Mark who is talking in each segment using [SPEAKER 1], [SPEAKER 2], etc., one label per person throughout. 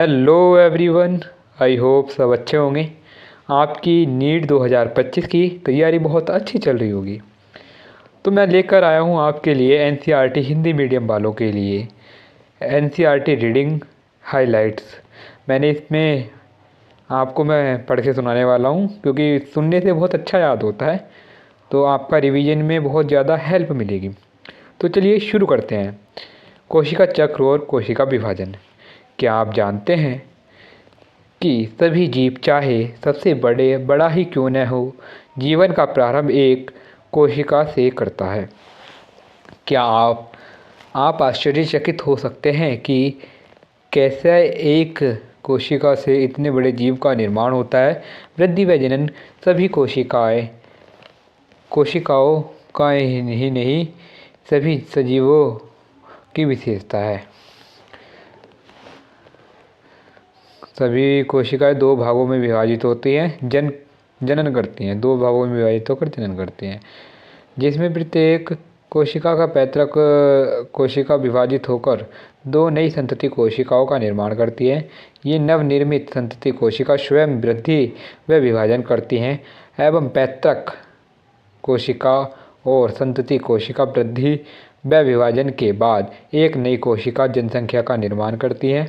[SPEAKER 1] Hello everyone. I hope सब अच्छे होंगे। आपकी नीट 2025 की तैयारी बहुत अच्छी चल रही होगी। तो मैं लेकर आया हूँ आपके लिए एनसीईआरटी हिंदी मीडियम वालों के लिए एनसीईआरटी रीडिंग हाइलाइट्स। मैंने इसमें आपको मैं पढ़ के सुनाने वाला हूँ, क्योंकि सुनने से बहुत अच्छा याद होता है, तो आपका रिवीजन में बहुत ज़्यादा हेल्प मिलेगी। तो चलिए शुरू करते हैं। कोशिका चक्र और कोशिका विभाजन। क्या आप जानते हैं कि सभी जीव, चाहे सबसे बड़ा ही क्यों न हो, जीवन का प्रारंभ एक कोशिका से करता है। क्या आप आश्चर्यचकित हो सकते हैं कि कैसे एक कोशिका से इतने बड़े जीव का निर्माण होता है। वृद्धि व जनन सभी कोशिकाओं का ही नहीं, सभी सजीवों की विशेषता है। सभी कोशिकाएं दो भागों में विभाजित होती हैं, जनन करती हैं, दो भागों में विभाजित होकर जनन करती हैं, जिसमें प्रत्येक कोशिका का पैतृक कोशिका विभाजित होकर दो नई संतति कोशिकाओं का निर्माण करती है। ये नवनिर्मित संतति कोशिका स्वयं वृद्धि व विभाजन करती हैं एवं पैतृक कोशिका और संतति कोशिका वृद्धि व विभाजन के बाद एक नई कोशिका जनसंख्या का निर्माण करती हैं।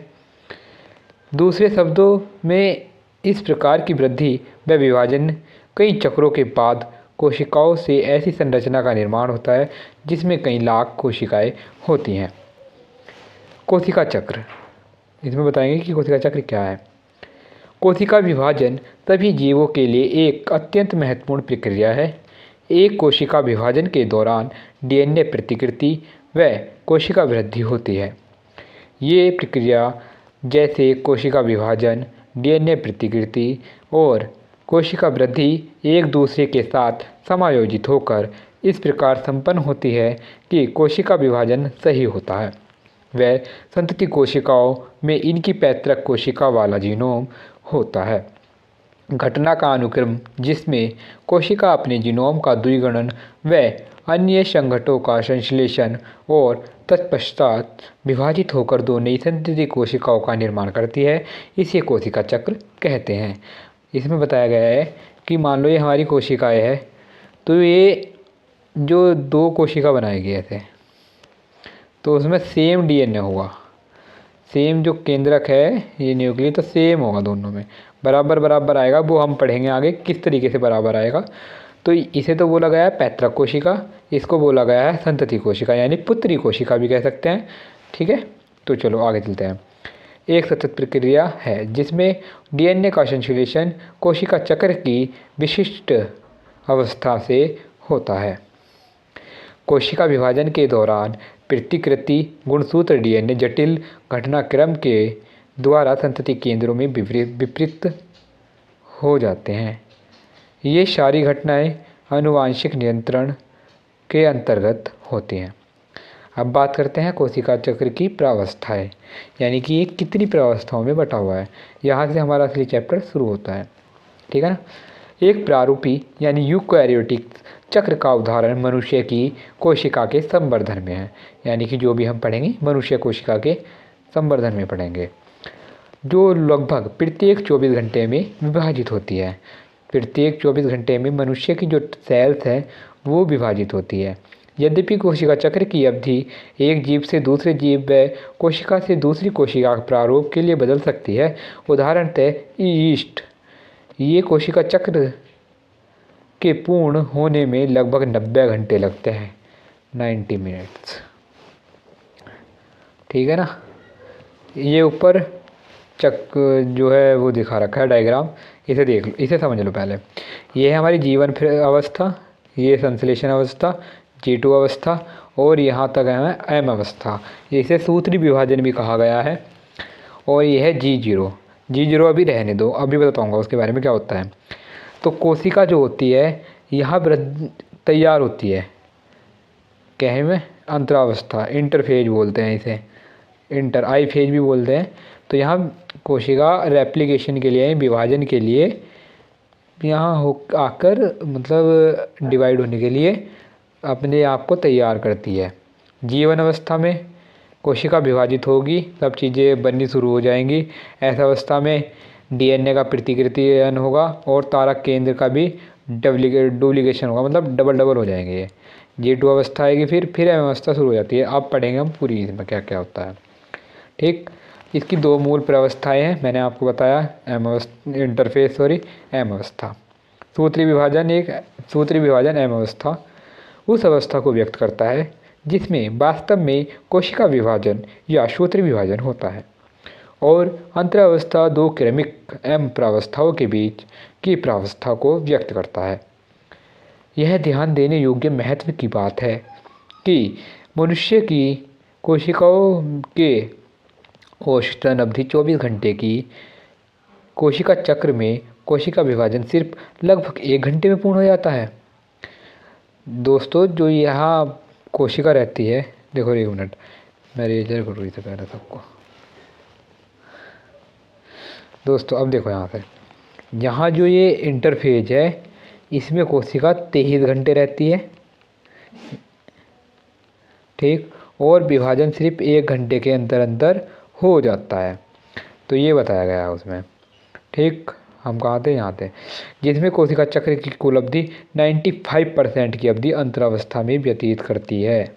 [SPEAKER 1] दूसरे शब्दों में, इस प्रकार की वृद्धि व विभाजन कई चक्रों के बाद कोशिकाओं से ऐसी संरचना का निर्माण होता है जिसमें कई लाख कोशिकाएं होती हैं। कोशिका चक्र, इसमें बताएंगे कि कोशिका चक्र क्या है। कोशिका विभाजन सभी जीवों के लिए एक अत्यंत महत्वपूर्ण प्रक्रिया है। एक कोशिका विभाजन के दौरान डीएनए प्रतिकृति व कोशिका वृद्धि होती है। ये प्रक्रिया जैसे कोशिका विभाजन, डीएनए प्रतिकृति और कोशिका वृद्धि एक दूसरे के साथ समायोजित होकर इस प्रकार संपन्न होती है कि कोशिका विभाजन सही होता है। वह संतति कोशिकाओं में इनकी पैतृक कोशिका वाला जीनोम होता है। घटना का अनुक्रम जिसमें कोशिका अपने जीनोम का द्विगुणन व अन्य संघटों का संश्लेषण और तत्पश्चात विभाजित होकर दो नई संतति कोशिकाओं का निर्माण करती है, इसे कोशिका चक्र कहते हैं। इसमें बताया गया है कि मान लो ये हमारी कोशिकाएं है, तो ये जो दो कोशिका बनाए गए थे, तो उसमें सेम डीएनए होगा, सेम जो केंद्रक है ये न्यूक्लियस, तो सेम होगा, दोनों में बराबर बराबर आएगा। वो हम पढ़ेंगे आगे किस तरीके से बराबर आएगा। तो इसे तो बोला गया है पैतृक कोशिका, इसको बोला गया है संतति कोशिका, यानी पुत्री कोशिका भी कह सकते हैं। ठीक है, तो चलो आगे चलते हैं। एक सतत प्रक्रिया है जिसमें डीएनए का संश्लेषण कोशिका चक्र की विशिष्ट अवस्था से होता है। कोशिका विभाजन के दौरान प्रतिकृति गुणसूत्र डीएनए जटिल घटनाक्रम के द्वारा संतति केंद्रों में विपरीत हो जाते हैं। ये सारी घटनाएं आनुवांशिक नियंत्रण के अंतर्गत होती हैं। अब बात करते हैं कोशिका चक्र की प्रावस्थाएं, यानी कि ये कितनी प्रावस्थाओं में बटा हुआ है। यहाँ से हमारा असली चैप्टर शुरू होता है। ठीक है ना। एक प्रारूपी यानी यूकैरियोटिक चक्र का उदाहरण मनुष्य की कोशिका के संवर्धन में है, यानी कि जो भी हम पढ़ेंगे मनुष्य कोशिका के संवर्धन में पढ़ेंगे, जो लगभग प्रत्येक 24 घंटे में विभाजित होती है। प्रत्येक 24 घंटे में मनुष्य की जो सेल्स हैं वो विभाजित होती है। यद्यपि कोशिका चक्र की अवधि एक जीव से दूसरे जीव व कोशिका से दूसरी कोशिका प्रारूप के लिए बदल सकती है। उदाहरणतः ईस्ट, ये कोशिका चक्र के पूर्ण होने में लगभग 90 घंटे लगते हैं, 90 मिनट्स। ठीक है ना। ये ऊपर चक्र जो है वो दिखा रखा है डायग्राम, इसे देख लो, इसे समझ लो पहले। ये है हमारी जीवन अवस्था, ये संश्लेषण अवस्था G2 अवस्था, और यहाँ तक है M अवस्था, इसे सूत्री विभाजन भी कहा गया है। और ये है G0 अभी रहने दो, अभी बताऊँगा उसके बारे में क्या होता है। तो कोशिका जो होती है यहाँ तैयार होती है, कहे में अंतरावस्था, इंटरफेज बोलते हैं इसे, आई फेज भी बोलते हैं। तो यहाँ कोशिका रेप्लिकेशन के लिए, विभाजन के लिए यहाँ आकर मतलब डिवाइड होने के लिए अपने आप को तैयार करती है। जीवन अवस्था में कोशिका विभाजित होगी, सब चीज़ें बननी शुरू हो जाएंगी। ऐसा अवस्था में डीएनए का प्रतिकृतिकरण होगा और तारक केंद्र का भी डुप्लीकेशन होगा, मतलब डबल डबल हो जाएंगे ये। G2 अवस्था आएगी, फिर M अवस्था शुरू हो जाती है। अब पढ़ेंगे हम पूरी इसमें क्या क्या होता है। ठीक, इसकी दो मूल प्रावस्थाएं हैं, मैंने आपको बताया। M अवस्था। सूत्री विभाजन M अवस्था उस अवस्था को व्यक्त करता है जिसमें वास्तव में कोशिका विभाजन या सूत्री विभाजन होता है, और अंतरावस्था दो क्रमिक M प्रावस्थाओं के बीच की प्रावस्था को व्यक्त करता है। यह ध्यान देने योग्य महत्व की बात है कि मनुष्य की कोशिकाओं के औसतन अवधि 24 घंटे की कोशिका चक्र में कोशिका विभाजन सिर्फ लगभग 1 घंटे में पूर्ण हो जाता है। दोस्तों, जो यहाँ कोशिका रहती है, देखो 1 मिनट मैं रेजर करूँ इसे पहले सबको। दोस्तों अब देखो यहाँ जो ये इंटरफेज है, इसमें कोशिका 23 घंटे रहती है। ठीक, और विभाजन सिर्फ 1 घंटे के अंतर हो जाता है, तो ये बताया गया है उसमें। ठीक, हम कहाँ थे, यहाँ थे, जिसमें कोशिका चक्र की कुल अवधि 95% की अवधि अंतरावस्था में व्यतीत करती है।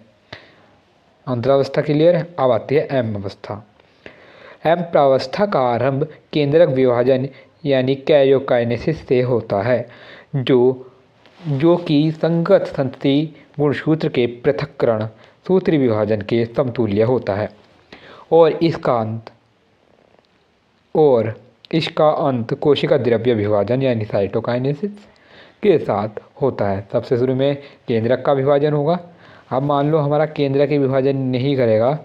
[SPEAKER 1] अंतरावस्था क्लियर है। अब आती है M अवस्था। M प्रावस्था का आरंभ केंद्रक विभाजन यानी कैरियोकाइनेसिस से होता है, जो कि संगत संतति गुणसूत्र के पृथक्करण सूत्री विभाजन के समतुल्य होता है, और इसका अंत कोशिका द्रव्य विभाजन यानी साइटोकाइनेसिस के साथ होता है। सबसे शुरू में केंद्रक का विभाजन होगा। अब मान लो हमारा केंद्रक के विभाजन नहीं करेगा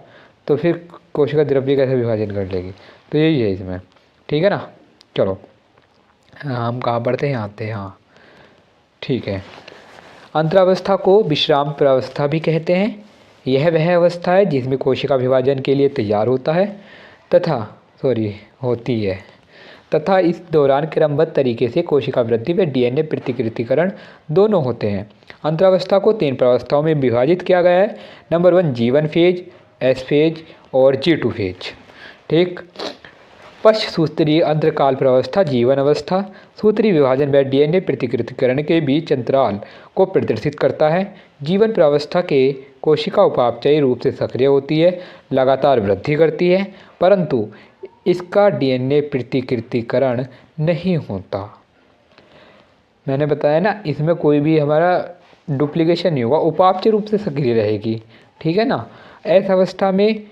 [SPEAKER 1] तो फिर कोशिका द्रव्य कैसे विभाजन कर लेगी, तो यही है इसमें। ठीक है ना। चलो हम कहाँ पढ़ते हैं, आते हैं। हाँ ठीक है। अंतरावस्था को विश्राम प्रावस्था भी कहते हैं। यह वह अवस्था है जिसमें कोशिका विभाजन के लिए तैयार होती है तथा इस दौरान क्रमबद्ध तरीके से कोशिका वृद्धि व डीएनए प्रतिकृतिकरण दोनों होते हैं। अंतरावस्था को 3 प्रावस्थाओं में विभाजित किया गया है। Number 1 G1 phase, S phase और G2 फेज। ठीक, पश्च सूत्रीय अंतरकाल प्रावस्था G1 अवस्था सूत्री विभाजन व डीएनए प्रतिकृतिकरण के बीच अंतराल को प्रदर्शित करता है। G1 प्रावस्था के कोशिका उपापचयी रूप से सक्रिय होती है, लगातार वृद्धि करती है, परंतु इसका डीएनए प्रतिकृतिकरण नहीं होता। मैंने बताया ना, इसमें कोई भी हमारा डुप्लीकेशन नहीं होगा, उपापचय रूप से सक्रिय रहेगी। ठीक है ना। ऐस अवस्था में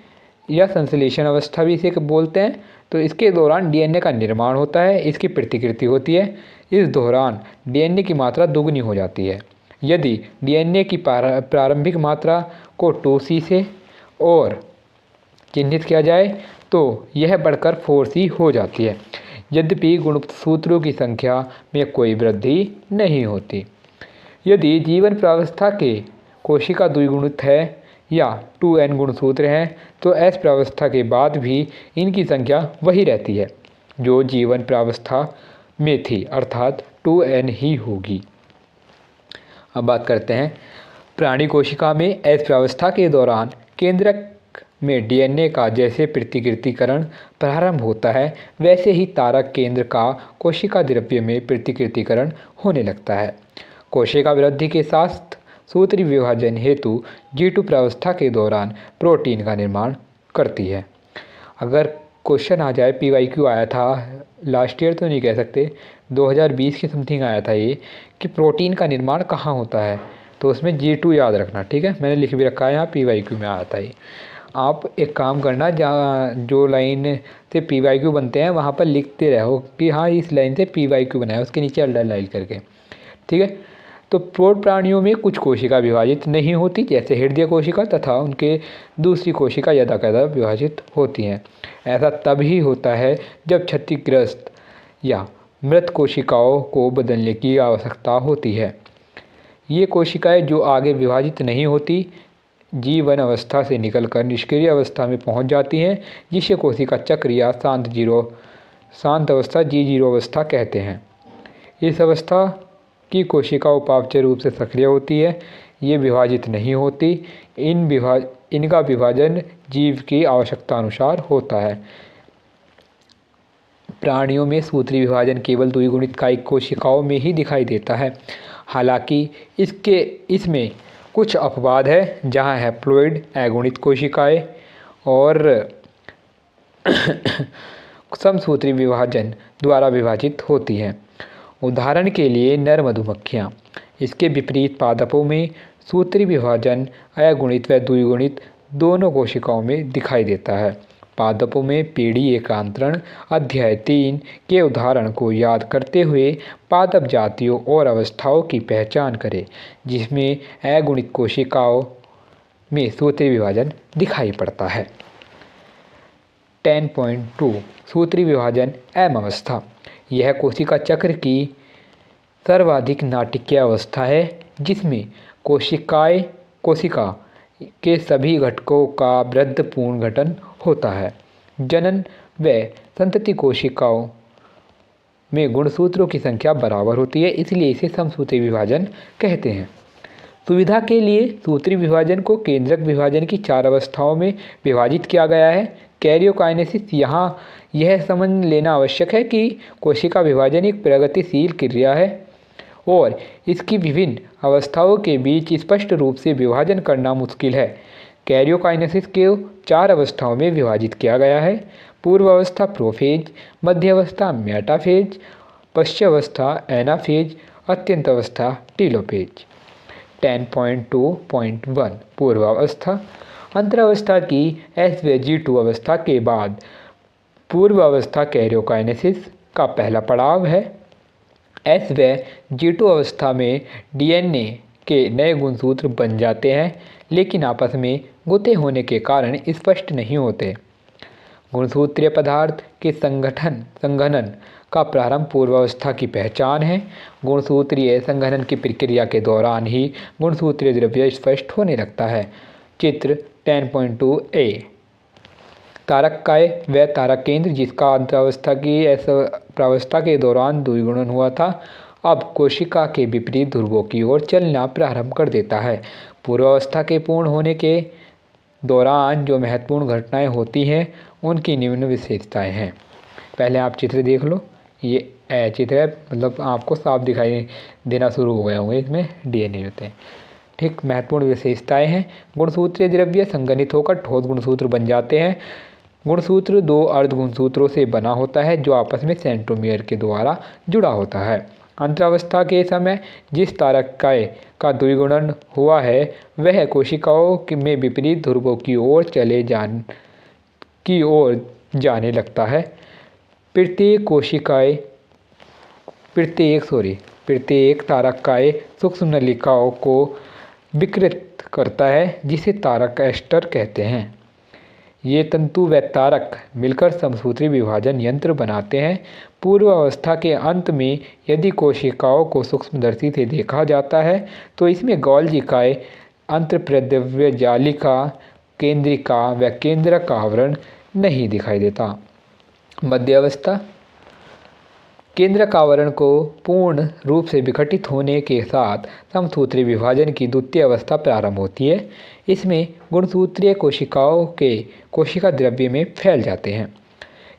[SPEAKER 1] या संश्लेषण अवस्था भी इसे बोलते हैं। तो इसके दौरान डीएनए का निर्माण होता है, इसकी प्रतिकृति होती है। इस दौरान डीएनए की मात्रा दोगुनी हो जाती है। यदि डीएनए की प्रारंभिक मात्रा को 2C से और चिन्हित किया जाए तो यह बढ़कर 4C हो जाती है। यद्यपि गुणसूत्रों की संख्या में कोई वृद्धि नहीं होती। यदि जीवन प्रावस्था के कोशिका द्विगुणित है या 2N गुणसूत्र हैं तो S प्रावस्था के बाद भी इनकी संख्या वही रहती है जो जीवन प्रावस्था में थी, अर्थात 2N ही होगी। अब बात करते हैं प्राणी कोशिका में S प्रावस्था के दौरान केंद्रक में डीएनए का जैसे प्रतिकृतिकरण प्रारंभ होता है वैसे ही तारक केंद्र का कोशिका द्रव्य में प्रतिकृतिकरण होने लगता है। कोशिका वृद्धि के साथ सूत्री विभाजन हेतु G2 प्रावस्था के दौरान प्रोटीन का निर्माण करती है। अगर क्वेश्चन आ जाए, PYQ आया था लास्ट ईयर, तो नहीं कह सकते, 2020 के समथिंग आया था ये, कि प्रोटीन का निर्माण कहाँ होता है, तो उसमें G2 याद रखना। ठीक है, मैंने लिख भी रखा है यहाँ, PYQ में आया था ये। आप एक काम करना, जहाँ जो लाइन से PYQ बनते हैं वहाँ पर लिखते रहो कि हाँ इस लाइन से PYQ बनाया, उसके नीचे अंडरलाइन करके। ठीक है। तो प्रौढ़ प्राणियों में कुछ कोशिका विभाजित नहीं होती, जैसे हृदय कोशिका, तथा उनके दूसरी कोशिका यदाकदा विभाजित होती हैं। ऐसा तभी होता है जब क्षतिग्रस्त या मृत कोशिकाओं को बदलने की आवश्यकता होती है। ये कोशिकाएं जो आगे विभाजित नहीं होती G1 अवस्था से निकलकर निष्क्रिय अवस्था में पहुंच जाती हैं, जिसे कोशिका चक्र या शांत अवस्था G0 अवस्था कहते हैं। इस अवस्था की कोशिका उपापचय रूप से सक्रिय होती है, ये विभाजित नहीं होती। इनका विभाजन जीव की आवश्यकता अनुसार होता है। प्राणियों में सूत्री विभाजन केवल द्विगुणित कायिक कोशिकाओं में ही दिखाई देता है। हालांकि इसमें कुछ अपवाद है, जहां हैप्लॉइड अगुणित कोशिकाएं और समसूत्री विभाजन द्वारा विभाजित होती हैं। उदाहरण के लिए नर मधुमक्खियाँ। इसके विपरीत पादपों में सूत्री विभाजन अगुणित व द्विगुणित दोनों कोशिकाओं में दिखाई देता है। पादपों में पीढ़ी एकांतरण अध्याय 3 के उदाहरण को याद करते हुए पादप जातियों और अवस्थाओं की पहचान करें, जिसमें अगुणित कोशिकाओं में सूत्री विभाजन दिखाई पड़ता है। 10.2 सूत्री विभाजन एम अवस्था। यह कोशिका चक्र की सर्वाधिक नाटकीय अवस्था है, जिसमें कोशिका के सभी घटकों का वृद्धपूर्ण गठन होता है। जनन व संतति कोशिकाओं में गुणसूत्रों की संख्या बराबर होती है, इसलिए इसे समसूत्री विभाजन कहते हैं। सुविधा के लिए सूत्री विभाजन को केंद्रक विभाजन की 4 अवस्थाओं में विभाजित किया गया है। कैरियोकाइनेसिस। यहाँ यह समझ लेना आवश्यक है कि कोशिका विभाजन एक प्रगतिशील क्रिया है और इसकी विभिन्न अवस्थाओं के बीच स्पष्ट रूप से विभाजन करना मुश्किल है। कैरियोकाइनेसिस को 4 अवस्थाओं में विभाजित किया गया है: पूर्व अवस्था प्रोफेज, मध्य अवस्था मेटाफेज, पश्चावस्था एनाफेज, अत्यंत अवस्था टीलोफेज। 10.2.1 पूर्वावस्था। अंतरावस्था की एस व G2 अवस्था के बाद पूर्वावस्था कैरियोकाइनेसिस का पहला पड़ाव है। एस व G2 अवस्था में DNA के नए गुणसूत्र बन जाते हैं, लेकिन आपस में गुथे होने के कारण स्पष्ट नहीं होते। गुणसूत्रीय पदार्थ के संघनन का प्रारंभ पूर्वावस्था की पहचान है। गुणसूत्रीय संघनन की प्रक्रिया के दौरान ही गुणसूत्रीय द्रव्य स्पष्ट होने लगता है। चित्र 10.2a तारककाय व तारक केंद्र, जिसका अंतरावस्था की प्रावस्था के दौरान द्विगुणन हुआ था, अब कोशिका के विपरीत ध्रुवों की ओर चलना प्रारंभ कर देता है। पूर्वावस्था के पूर्ण होने के दौरान जो महत्वपूर्ण घटनाएं होती हैं, उनकी निम्न विशेषताएं हैं। पहले आप चित्र देख लो। ये चित्र है, मतलब आपको साफ दिखाई देना शुरू हो गया होगा। इसमें DNA होते हैं। ठीक, महत्वपूर्ण विशेषताएं हैं। गुणसूत्रीय द्रव्य संघनित होकर ठोस गुणसूत्र बन जाते हैं। गुणसूत्र 2 अर्ध गुणसूत्रों से बना होता है, जो आपस में सेंट्रोमियर के द्वारा जुड़ा होता है। अंतरावस्था के समय जिस तारककाय का द्विगुणन हुआ है, वह कोशिकाओं में विपरीत ध्रुवों की ओर जाने लगता है। प्रत्येक तारककाय सूक्ष्म नलिकाओं को विकृत करता है, जिसे तारक एस्टर कहते हैं। ये तंतु व तारक मिलकर समसूत्री विभाजन यंत्र बनाते हैं। पूर्व अवस्था के अंत में यदि कोशिकाओं को सूक्ष्मदर्शी से देखा जाता है, तो इसमें गोल्जिकाएं, अंतःप्रद्रव्य जालिका, केंद्रिका व केंद्रक का आवरण नहीं दिखाई देता। मध्य अवस्था। केंद्रक आवरण को पूर्ण रूप से विघटित होने के साथ समसूत्री विभाजन की द्वितीय अवस्था प्रारंभ होती है। इसमें गुणसूत्रीय कोशिकाओं के कोशिका द्रव्य में फैल जाते हैं।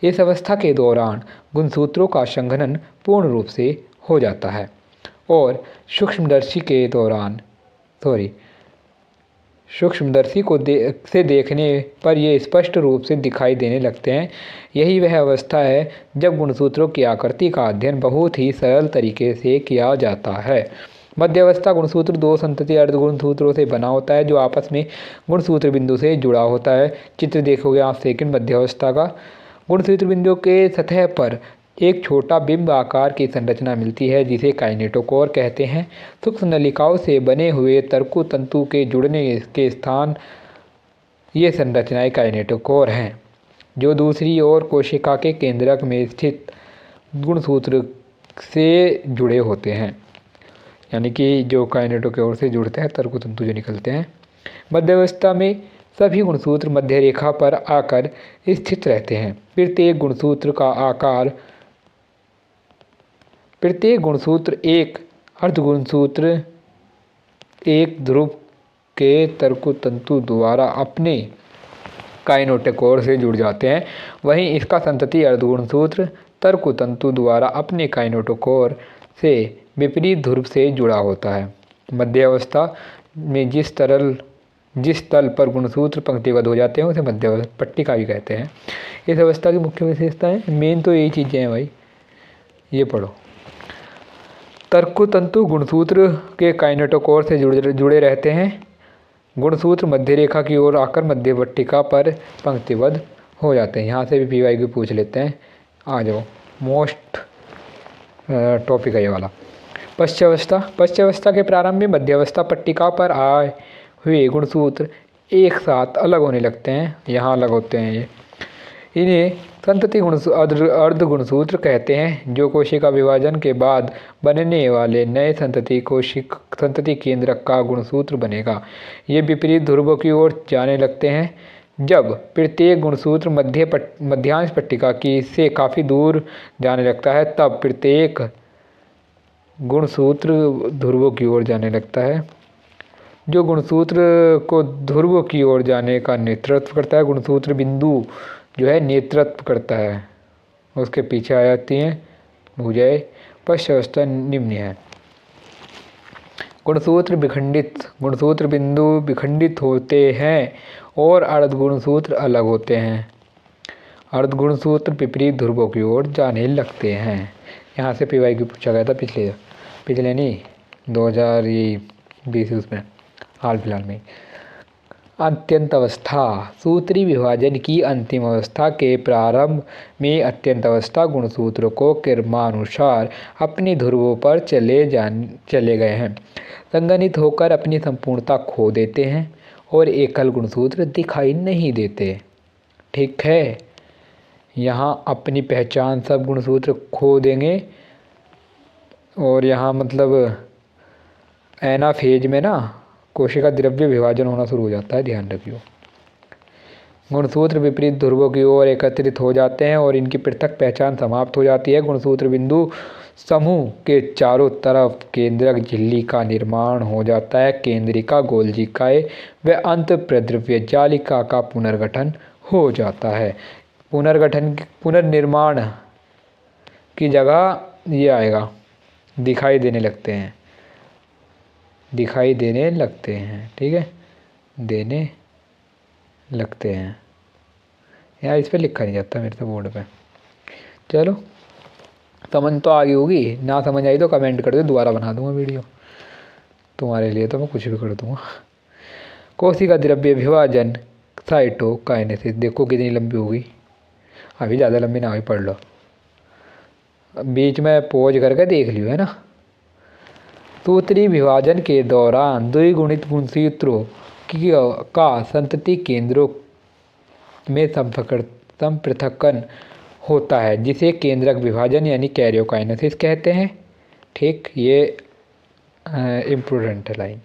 [SPEAKER 1] इस अवस्था के दौरान गुणसूत्रों का संघनन पूर्ण रूप से हो जाता है और सूक्ष्मदर्शी से देखने पर ये स्पष्ट रूप से दिखाई देने लगते हैं। यही वह अवस्था है जब गुणसूत्रों की आकृति का अध्ययन बहुत ही सरल तरीके से किया जाता है। मध्य अवस्था गुणसूत्र 2 संतति अर्ध गुणसूत्रों से बना होता है, जो आपस में गुणसूत्र बिंदु से जुड़ा होता है। चित्र देखोगे आप सेकंड मध्य अवस्था का। गुणसूत्र बिंदु के सतह पर एक छोटा बिंब आकार की संरचना मिलती है, जिसे काइनेटोकोर कहते हैं। सूक्ष्म नलिकाओं से बने हुए तरकु तंतु के जुड़ने के स्थान ये संरचनाएं काइनेटोकोर हैं, जो दूसरी ओर कोशिका के केंद्रक में स्थित गुणसूत्र से जुड़े होते हैं। यानी कि जो काइनेटोकोर से जुड़ते हैं, तरकु तंतु जो निकलते हैं। मध्यावस्था में सभी गुणसूत्र मध्य रेखा पर आकर स्थित रहते हैं। प्रत्येक गुणसूत्र एक अर्धगुणसूत्र, एक ध्रुव के तर्कतंतु द्वारा अपने काइनेटोकोर से जुड़ जाते हैं, वहीं इसका संतति अर्धगुणसूत्र तर्कतंतु द्वारा अपने काइनेटोकोर से विपरीत ध्रुव से जुड़ा होता है। मध्य अवस्था में जिस तल पर गुणसूत्र पंक्तिबद्ध हो जाते हैं उसे मध्य पट्टिका भी कहते हैं। इस अवस्था की मुख्य विशेषताएं, मेन तो यही चीज़ें हैं भाई, ये पढ़ो। तर्कतंतु गुणसूत्र के काइनेटोकोर से जुड़े रहते हैं। गुणसूत्र मध्य रेखा की ओर आकर मध्य पट्टिका पर पंक्तिबद्ध हो जाते हैं। यहाँ से भी पीवाईक्यू पूछ लेते हैं, आ जाओ, मोस्ट टॉपिक है ये वाला। पश्चावस्था के प्रारंभ में मध्यावस्था पट्टिका पर आए हुए गुणसूत्र एक साथ अलग होने लगते हैं, यहाँ अलग होते हैं ये। इन्हें संतति अर्ध गुणसूत्र कहते हैं, जो कोशिका विभाजन के बाद बनने वाले नए संतति केंद्रक का गुणसूत्र बनेगा। ये विपरीत ध्रुवों की ओर जाने लगते हैं। जब प्रत्येक गुणसूत्र मध्यांश पट्टिका की से काफ़ी दूर जाने लगता है, तब प्रत्येक गुणसूत्र ध्रुवों की ओर जाने लगता है। जो गुणसूत्र को ध्रुवों की ओर जाने का नेतृत्व करता है, गुणसूत्र बिंदु जो है नेतृत्व करता है, उसके पीछे आ जाती हैं भुजाएं। पश्चावस्था निम्न है। गुणसूत्र बिंदु विखंडित होते हैं और अर्धगुणसूत्र अलग होते हैं। अर्धगुणसूत्र विपरीत ध्रुवों की ओर जाने लगते हैं। यहाँ से पीवाईक्यू पूछा गया था पिछले नहीं 2020 उसमें, हाल फिलहाल में। अत्यंत अवस्था, सूत्री विभाजन की अंतिम अवस्था के प्रारंभ में अत्यंत अवस्था गुणसूत्र को क्रमानुसार अपने ध्रुवों पर चले गए हैं, संघनित होकर अपनी संपूर्णता खो देते हैं और एकल गुणसूत्र दिखाई नहीं देते। ठीक है, यहाँ अपनी पहचान सब गुणसूत्र खो देंगे और यहाँ मतलब एनाफेज में ना कोशिका द्रव्य विभाजन होना शुरू हो जाता है, ध्यान रखियो। गुणसूत्र विपरीत ध्रुवों की ओर एकत्रित हो जाते हैं और इनकी पृथक पहचान समाप्त हो जाती है। गुणसूत्र बिंदु समूह के चारों तरफ केंद्रक झिल्ली का निर्माण हो जाता है। केंद्रिका, गोलजिकाएं व अंत प्रद्रव्य जालिका का पुनर्गठन हो जाता है। पुनर्निर्माण की जगह ये आएगा, दिखाई देने लगते हैं, ठीक है, देने लगते हैं। यार इस पे लिखा नहीं जाता मेरे से बोर्ड पे। चलो, समझ तो आ गई होगी, ना समझ आई तो कमेंट कर दो, दोबारा बना दूंगा वीडियो तुम्हारे लिए, तो मैं कुछ भी कर दूंगा। कोशिका द्रव्य विभाजन साइटोकाइनेसिस, देखो कितनी लंबी होगी, अभी ज़्यादा लंबी ना हुई, पढ़ लो, बीच में पॉज करके देख लियो, है ना। सूत्री विभाजन के दौरान द्विगुणित गुणसूत्रों का संतति केंद्रों में संपृथक्कन होता है, जिसे केंद्रक विभाजन यानी कैरियोकाइनेसिस कहते हैं। ठीक, ये इम्पोर्टेंट है लाइन।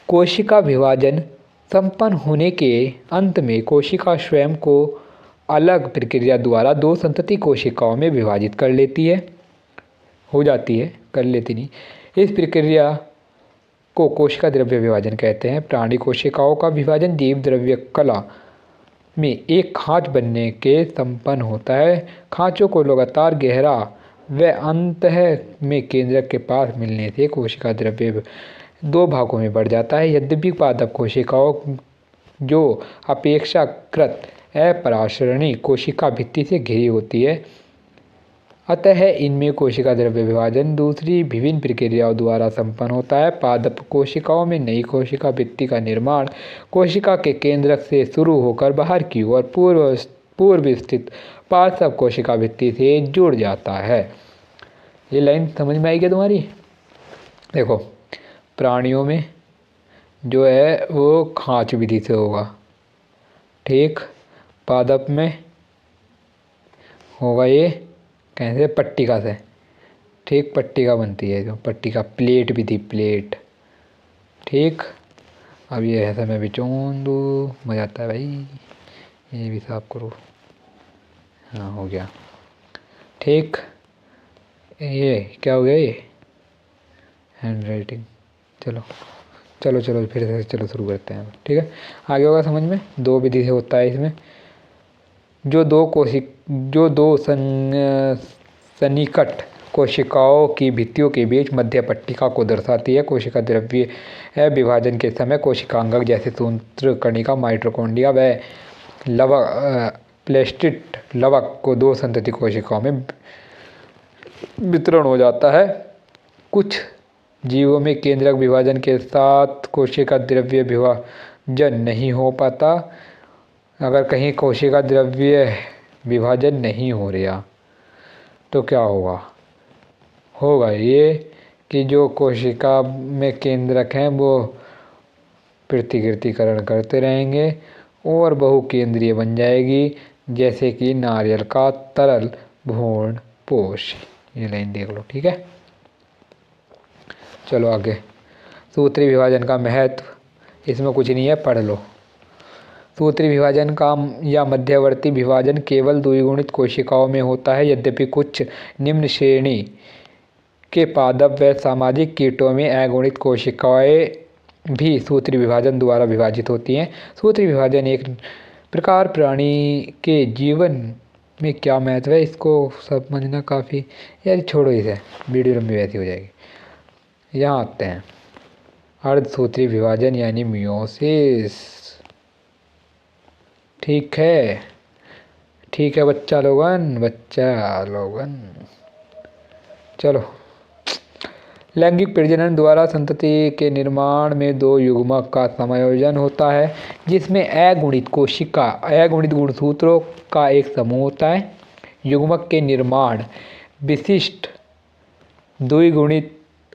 [SPEAKER 1] कोशिका विभाजन संपन्न होने के अंत में कोशिका स्वयं को अलग प्रक्रिया द्वारा दो संतति कोशिकाओं में विभाजित कर लेती है, इस प्रक्रिया को कोशिका द्रव्य विभाजन कहते हैं। प्राणी कोशिकाओं का विभाजन जीव द्रव्य कला में एक खाँच बनने के संपन्न होता है। खाँचों को लगातार गहरा व अंतः में केंद्रक के पास मिलने से कोशिका द्रव्य दो भागों में बढ़ जाता है। यद्यपि पादप कोशिकाओं जो अपेक्षाकृत अपराशरणी कोशिका भित्ति से घिरी होती है, अतः इनमें कोशिका द्रव्य विभाजन दूसरी विभिन्न प्रक्रियाओं द्वारा संपन्न होता है। पादप कोशिकाओं में नई कोशिका भित्ति का निर्माण कोशिका के केंद्रक से शुरू होकर बाहर की ओर पूर्व स्थित पार्श्व कोशिका भित्ति से जुड़ जाता है। ये लाइन समझ में आई क्या तुम्हारी? देखो, प्राणियों में जो है वो खाँच विधि से होगा, ठीक, पादप में होगा ये कैसे, पट्टिका से, ठीक, पट्टिका बनती है जो पट्टिका, प्लेट भी थी, प्लेट, ठीक। अब ये ऐसा मैं भी चोन दूँ, मज़ा आता है भाई, ये भी साफ करो, हाँ हो गया, ठीक। ये क्या हो गया, ये हैंड राइटिंग, चलो चलो फिर से चलो शुरू करते हैं, ठीक है। आगे होगा समझ में। 2 विधि से होता है इसमें। जो दो सन्निकट कोशिकाओं की भित्तियों के बीच मध्य पट्टिका को दर्शाती है। कोशिका द्रव्य विभाजन के समय कोशिकांगक जैसे सूत्रकणिका, माइटोकॉन्ड्रिया व प्लेस्टिड लवक को 2 संतति कोशिकाओं में वितरण हो जाता है। कुछ जीवों में केंद्रक विभाजन के साथ कोशिका द्रव्य विभाजन नहीं हो पाता। अगर कहीं कोशिका द्रव्य विभाजन नहीं हो रहा तो क्या होगा ये कि जो कोशिका में केंद्रक हैं वो प्रतिकृतिकरण करते रहेंगे और बहुकेंद्रीय बन जाएगी, जैसे कि नारियल का तरल भ्रूण पोष। ये लाइन देख लो, ठीक है। चलो आगे। सूत्री विभाजन का महत्व, इसमें कुछ नहीं है, पढ़ लो। सूत्री विभाजन का या मध्यवर्ती विभाजन केवल द्विगुणित कोशिकाओं में होता है। यद्यपि कुछ निम्न श्रेणी के पादप व सामाजिक कीटों में अगुणित कोशिकाएं भी सूत्री विभाजन द्वारा विभाजित होती हैं। सूत्री विभाजन एक प्रकार प्राणी के जीवन में क्या महत्व है इसको समझना काफ़ी, यार छोड़ो इसे, वीडियो लंबी वैसी हो जाएगी। यहाँ आते हैं अर्धसूत्री विभाजन यानी मियोसिस। ठीक है बच्चा लोगन। चलो, लैंगिक प्रजनन द्वारा संतति के निर्माण में 2 युग्मक का समायोजन होता है, जिसमें अगुणित गुणसूत्रों का एक समूह होता है। युग्मक के निर्माण विशिष्ट द्विगुणित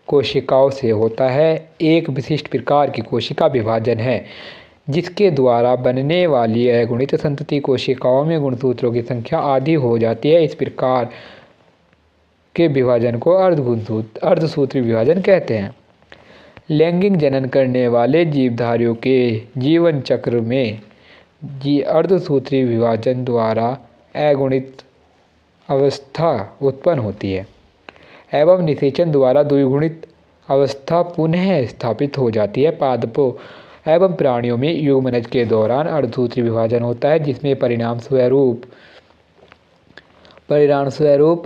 [SPEAKER 1] कोशिकाओं से होता है। एक विशिष्ट प्रकार की कोशिका विभाजन है जिसके द्वारा बनने वाली अगुणित संतति कोशिकाओं में गुणसूत्रों की संख्या आधी हो जाती है। इस प्रकार के विभाजन को अर्धसूत्री विभाजन कहते हैं। लैंगिक जनन करने वाले जीवधारियों के जीवन चक्र में अर्धसूत्री विभाजन द्वारा अगुणित अवस्था उत्पन्न होती है एवं निषेचन द्वारा द्विगुणित अवस्था पुनः स्थापित हो जाती है। पादपों एवं प्राणियों में युग्मनज के दौरान अर्धसूत्री विभाजन होता है, जिसमें परिणाम स्वरूप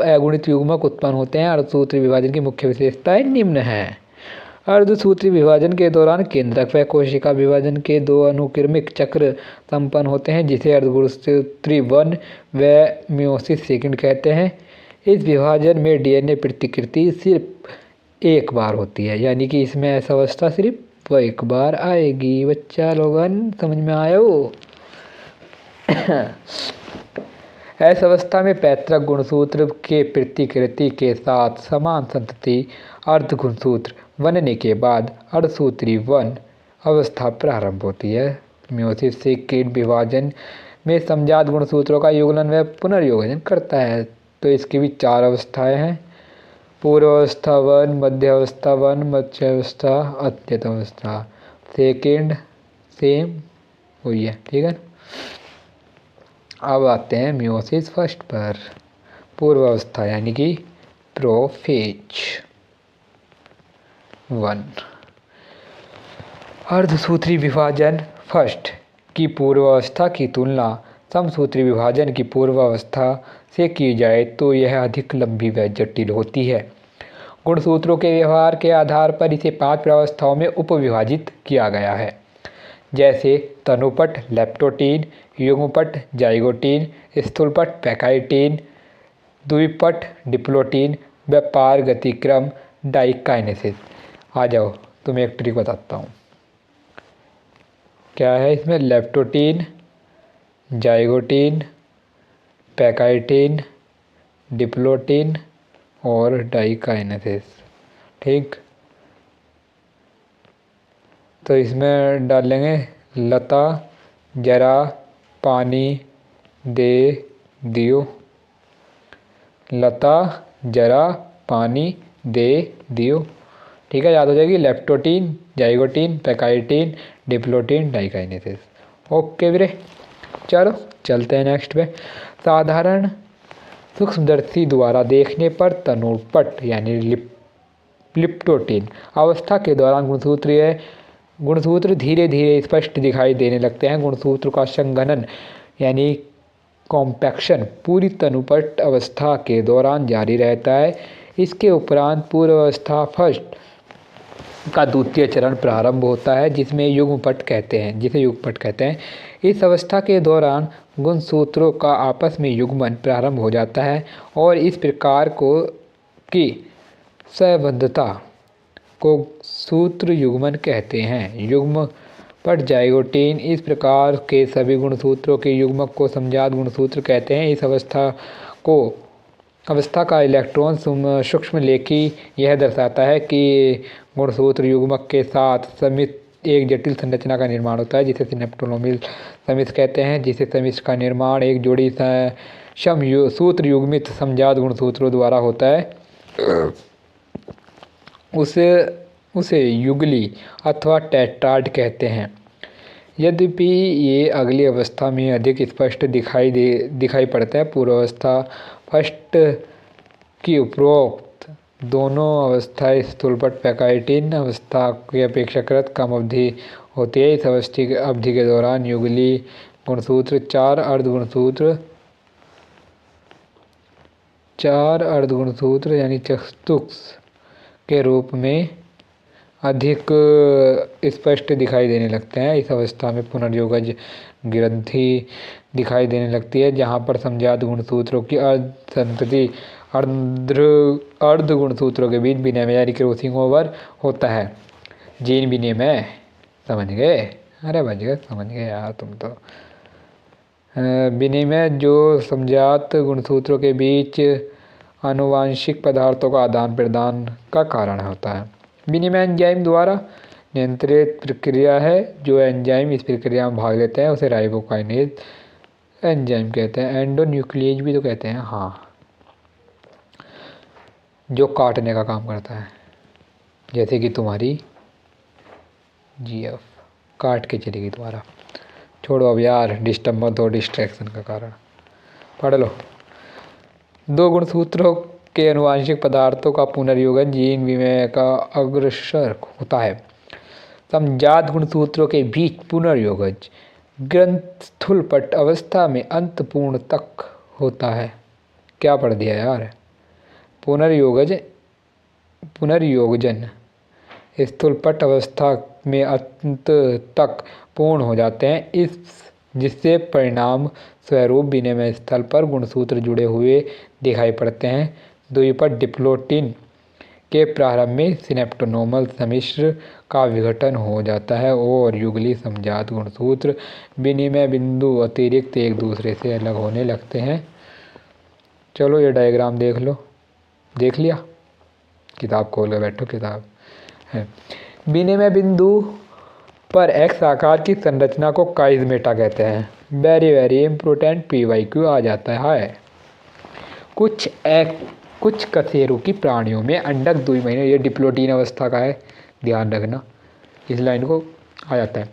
[SPEAKER 1] अगुणित युग्मक उत्पन्न होते हैं। अर्धसूत्री विभाजन की मुख्य विशेषताएं निम्न हैं। अर्धसूत्री विभाजन के दौरान केंद्रक व कोशिका विभाजन के 2 अनुक्रमिक चक्र संपन्न होते हैं, जिसे अर्धसूत्री 1 व मियोसिस सेकंड कहते हैं। इस विभाजन में डीएनए प्रतिकृति सिर्फ एक बार होती है, यानी कि इसमें ऐसा अवस्था सिर्फ एक बार आएगी। बच्चा लोगन समझ में आयो? ऐसी अवस्था में पैतृक गुणसूत्र के प्रतिकृति के साथ समान संतति अर्ध गुणसूत्र बनने के बाद अर्धसूत्री 1 अवस्था प्रारंभ होती है। मियोसिस से कीट विभाजन में समजात गुणसूत्रों का युगलन व पुनर्योजन करता है। तो इसकी भी 4 अवस्थाएं हैं। पूर्वावस्था 1, मध्यावस्था 1, मध्यावस्था, अत्यंत अवस्था सेकेंड सेम हुई है, ठीक है। अब आते हैं मियोसिस फर्स्ट पर। पूर्वावस्था यानी कि प्रोफेज 1। अर्धसूत्री विभाजन फर्स्ट की पूर्वावस्था की तुलना समसूत्री विभाजन की पूर्वावस्था से की जाए तो यह अधिक लंबी व जटिल होती है। गुणसूत्रों के व्यवहार के आधार पर इसे 5 प्रावस्थाओं में उपविभाजित किया गया है, जैसे तनुपट लेप्टोटीन, युग्मपट जाइगोटीन, स्थूलपट पैकाइटीन, द्विपट डिप्लोटीन व पारगतिक्रम डाइकाइनेसिस। आ जाओ तुम्हें एक ट्रिक बताता हूँ। क्या है इसमें? लेप्टोटीन, जाइगोटीन, पैकाइटीन, डिप्लोटीन और डाइकाइनेसिस, ठीक। तो इसमें डालेंगे लता जरा पानी दे दियो, लता जरा पानी दे दियो, ठीक है। याद हो जाएगी। Leptotene, zygotene, pachytene, diplotene, diakinesis. Okay वीरे, चलो चलते हैं नेक्स्ट पे। साधारण सूक्ष्मदर्शी द्वारा देखने पर तनुपट यानी लिप्टोटीन अवस्था के दौरान गुणसूत्रीय गुणसूत्र धीरे धीरे स्पष्ट दिखाई देने लगते हैं। गुणसूत्र का संघनन यानी कॉम्पैक्शन पूरी तनुपट अवस्था के दौरान जारी रहता है। इसके उपरांत पूर्वावस्था फर्स्ट का द्वितीय चरण प्रारंभ होता है जिसे युग्मपट कहते हैं। इस अवस्था के दौरान गुणसूत्रों का आपस में युग्मन प्रारंभ हो जाता है और इस प्रकार की संबद्धता को सूत्र युग्मन कहते हैं। युग्मपट जाइगोटिन इस प्रकार के सभी गुणसूत्रों के युग्मक को समजात गुणसूत्र कहते हैं। इस अवस्था का इलेक्ट्रॉन सूक्ष्मलेखी यह दर्शाता है कि गुणसूत्र युग्मक के साथ समित एक जटिल संरचना का निर्माण होता है जिसे सिनेप्टोनोमिल समिति कहते हैं। जिसे समिति का निर्माण एक जोड़ी सूत्र युग्मित समजात गुणसूत्रों द्वारा होता है। उसे युगली अथवा टेट्राड कहते हैं। यद्यपि ये अगली अवस्था में अधिक स्पष्ट दिखाई पड़ता है। पूर्वावस्था फर्स्ट की उपरोक्त दोनों अवस्थाएं स्थूलपट पैकाइटिन अवस्था की अपेक्षाकृत कम अवधि होती है। इस अवधि के दौरान युगली गुणसूत्र चार अर्ध गुणसूत्र यानी चतुष्क के रूप में अधिक स्पष्ट दिखाई देने लगते हैं। इस अवस्था में पुनर्योगज ग्रंथि दिखाई देने लगती है जहाँ पर समजात गुणसूत्रों की संतति अर्ध गुणसूत्रों के बीच विनिमय यानी क्रॉसिंग ओवर होता है। जीन विनिमय समझ गए? अरे बच गए, समझ गए यार तुम तो। विनिमय जो समजात गुणसूत्रों के बीच आनुवांशिक पदार्थों का आदान प्रदान का कारण होता है। विनिमय एंजाइम द्वारा नियंत्रित प्रक्रिया है। जो एंजाइम इस प्रक्रिया में भाग लेते हैं उसे राइबोकाइनेज एंजाइम कहते हैं। एंडोन्यूक्लिएज भी तो कहते हैं, हाँ, जो काटने का काम करता है, जैसे कि तुम्हारी जीएफ काट के चलेगी तुम्हारा। छोड़ो अब यार, डिस्टर्ब मत हो, डिस्ट्रैक्शन का कारण पढ़ लो। दो गुणसूत्रों के आनुवांशिक पदार्थों का पुनर्योगन जीन विनिमय का अग्रसर होता है। समजात गुणसूत्रों के बीच पुनर्योगज ग्रंथ स्थूलपट अवस्था में अंतपूर्ण तक होता है। क्या पढ़ दिया यार? पुनर्योगजन स्थूलपट अवस्था में अंत तक पूर्ण हो जाते हैं। जिससे परिणाम स्वरूप विनिमय स्थल पर गुणसूत्र जुड़े हुए दिखाई पड़ते हैं। द्विपट डिप्लोटिन के प्रारंभ में सिनेप्टोनोमल सम्मिश्र का विघटन हो जाता है और युगली समजात गुणसूत्र विनिमय बिंदु अतिरिक्त एक दूसरे से अलग होने लगते हैं। चलो ये डायग्राम देख लो। देख लिया? किताब खोल के बैठो, किताब है। विनिमय बिंदु पर एक्स आकार की संरचना को काइज़मेटा कहते हैं। वेरी वेरी इम्पोर्टेंट PYQ आ जाता है। कुछ कशेरुकी प्राणियों में अंडक 2 महीने, ये डिप्लोटिन अवस्था का है, ध्यान रखना, इस लाइन को आ जाता है,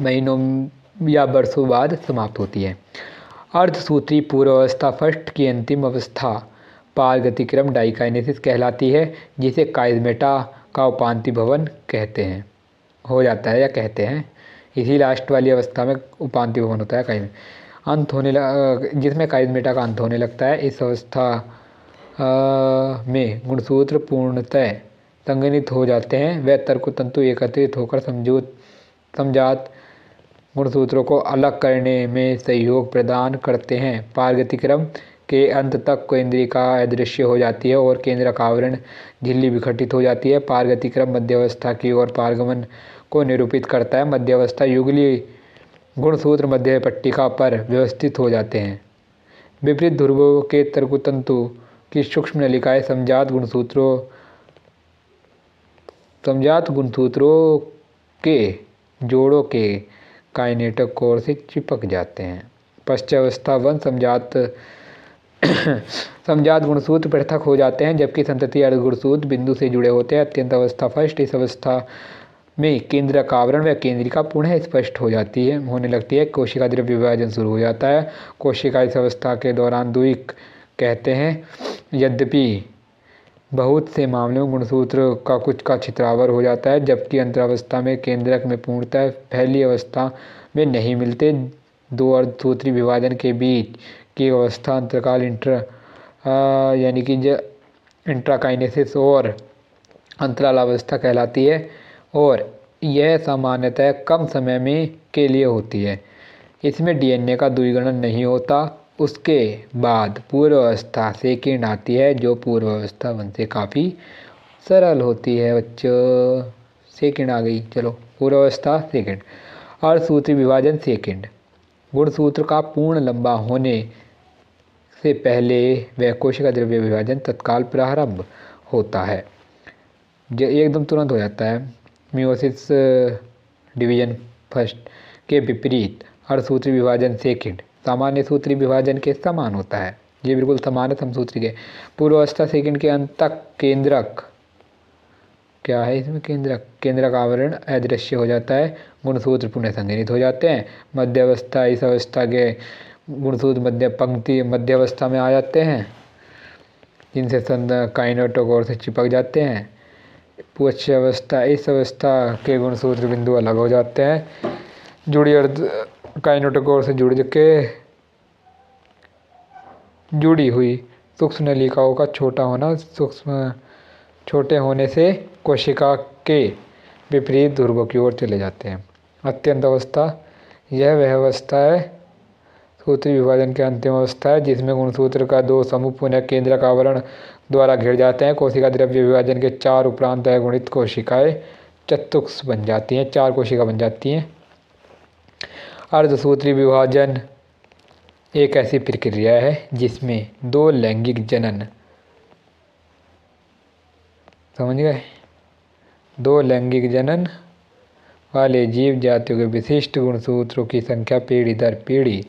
[SPEAKER 1] महीनों या वर्षों बाद समाप्त होती है। अर्धसूत्री पूर्वावस्था फर्स्ट की अंतिम अवस्था पारगतिक्रम डाइकाइनेसिस कहलाती है, जिसे काइज़मेटा का उपांति भवन कहते हैं, हो जाता है या कहते हैं। इसी लास्ट वाली अवस्था में उपांति भवन होता है जिसमें काइज़मेटा का अंत होने लगता है। इस अवस्था में गुणसूत्र पूर्णतः संघनित हो जाते हैं। वे तर्कतंतु एकत्रित होकर समजात गुणसूत्रों को अलग करने में सहयोग प्रदान करते हैं। पारगतिक्रम के अंत तक केंद्रिका अदृश्य हो जाती है और केंद्रक आवरण झिल्ली विघटित हो जाती है। पारगतिक्रम मध्यावस्था की ओर पारगमन को निरूपित करता है। मध्यावस्था युगली गुणसूत्र मध्य पट्टिका पर व्यवस्थित हो जाते हैं। विपरीत ध्रुवों के तर्कतंतु की सूक्ष्म नलिकाएं समजात गुणसूत्रों के जोड़ों के काइनेटिक कोर से चिपक जाते हैं। पश्चावस्था 1 समजात गुणसूत्र पृथक हो जाते हैं जबकि संतति अर्ध गुणसूत्र बिंदु से जुड़े होते हैं। अत्यंत अवस्था फर्स्ट, इस अवस्था में केंद्रक आवरण व केंद्रिका पुनः स्पष्ट होने लगती है। कोशिका द्रव्य विभाजन शुरू हो जाता है। कोशिका इस अवस्था के दौरान द्विक कहते हैं। यद्यपि बहुत से मामलों में गुणसूत्र का कुछ का छितरावर हो जाता है, जबकि अंतरावस्था में केंद्रक में पूर्णतः फैली अवस्था में नहीं मिलते। दो अर्धसूत्री विभाजन के बीच की अवस्था अंतराल यानी कि इंट्राकाइनेसिस और अंतराल अवस्था कहलाती है, और यह सामान्यतः कम समय में के लिए होती है। इसमें डीएनए का द्विगुणन नहीं होता। उसके बाद पूर्व अवस्था सेकंड आती है, जो पूर्व अवस्था वन से काफ़ी सरल होती है। बच्चों सेकंड आ गई, चलो पूर्व अवस्था सेकंड। अर्धसूत्री विभाजन सेकंड। गुणसूत्र का पूर्ण लंबा होने से पहले वह कोशिका द्रव्य विभाजन तत्काल प्रारंभ होता है, जो एकदम तुरंत हो जाता है। मियोसिस डिवीजन फर्स्ट के विपरीत अर्धसूत्री विभाजन सेकंड सामान्य सूत्री विभाजन के समान होता है। ये बिल्कुल समान है समसूत्री के। पूर्वावस्था सेकंड के अंत तक केंद्रक क्या है इसमें केंद्रक आवरण अदृश्य हो जाता है, गुणसूत्र पुनः संघनित हो जाते हैं। मध्यावस्था इस अवस्था के गुणसूत्र मध्यावस्था में आ जाते हैं, जिनसे काइनेटोकोर से चिपक जाते हैं। पूर्वावस्था इस अवस्था के गुणसूत्र बिंदु अलग हो जाते हैं, जुड़ी अर्ध काइनेटोकोर से जुड़ी हुई सूक्ष्म नलिकाओं का छोटे होने से कोशिका के विपरीत ध्रुवों की ओर चले जाते हैं। अत्यंत अवस्था यह वह अवस्था है सूत्री विभाजन की अंतिम अवस्था है, जिसमें गुणसूत्र का दो समूह पुनः केंद्रक आवरण द्वारा घिर जाते हैं। कोशिका द्रव्य विभाजन के चार उपरांत गुणित कोशिकाएं चतुष्क बन जाती हैं, 4 कोशिका बन जाती हैं। अर्धसूत्री विभाजन एक ऐसी प्रक्रिया है जिसमें दो लैंगिक जनन, समझ गए, दो लैंगिक जनन वाले जीव जातियों के विशिष्ट गुणसूत्रों की संख्या पीढ़ी दर पीढ़ी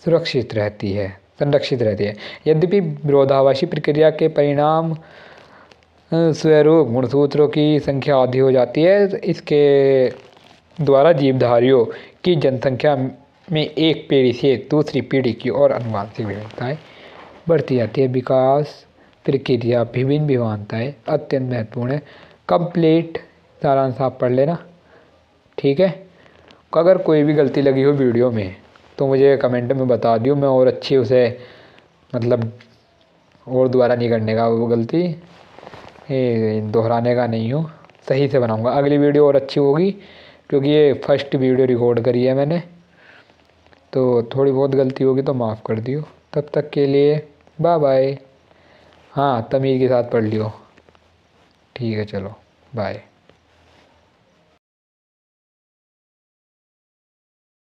[SPEAKER 1] संरक्षित रहती है। यद्यपि विरोधाभासी प्रक्रिया के परिणाम स्वरूप गुणसूत्रों की संख्या आधी हो जाती है। इसके द्वारा जीवधारियों की जनसंख्या में एक पीढ़ी से दूसरी पीढ़ी की ओर आनुवंशिक विविधताएं बढ़ती जाती है। विकास प्रक्रिया विभिन्न विभागताएं अत्यंत महत्वपूर्ण है। कंप्लीट सारांश आप पढ़ लेना, ठीक है। अगर कोई भी गलती लगी हो वीडियो में तो मुझे कमेंट में बता दियो, मैं और अच्छी उसे मतलब और दोबारा नहीं करने का, वो गलती दोहराने का नहीं हो, सही से बनाऊंगा। अगली वीडियो और अच्छी होगी, क्योंकि ये फर्स्ट वीडियो रिकॉर्ड करी है मैंने, तो थोड़ी बहुत गलती होगी तो माफ़ कर दियो। तब तक के लिए बाय बाय। हाँ, तमीज़ के साथ पढ़ लियो, ठीक है, चलो बाय।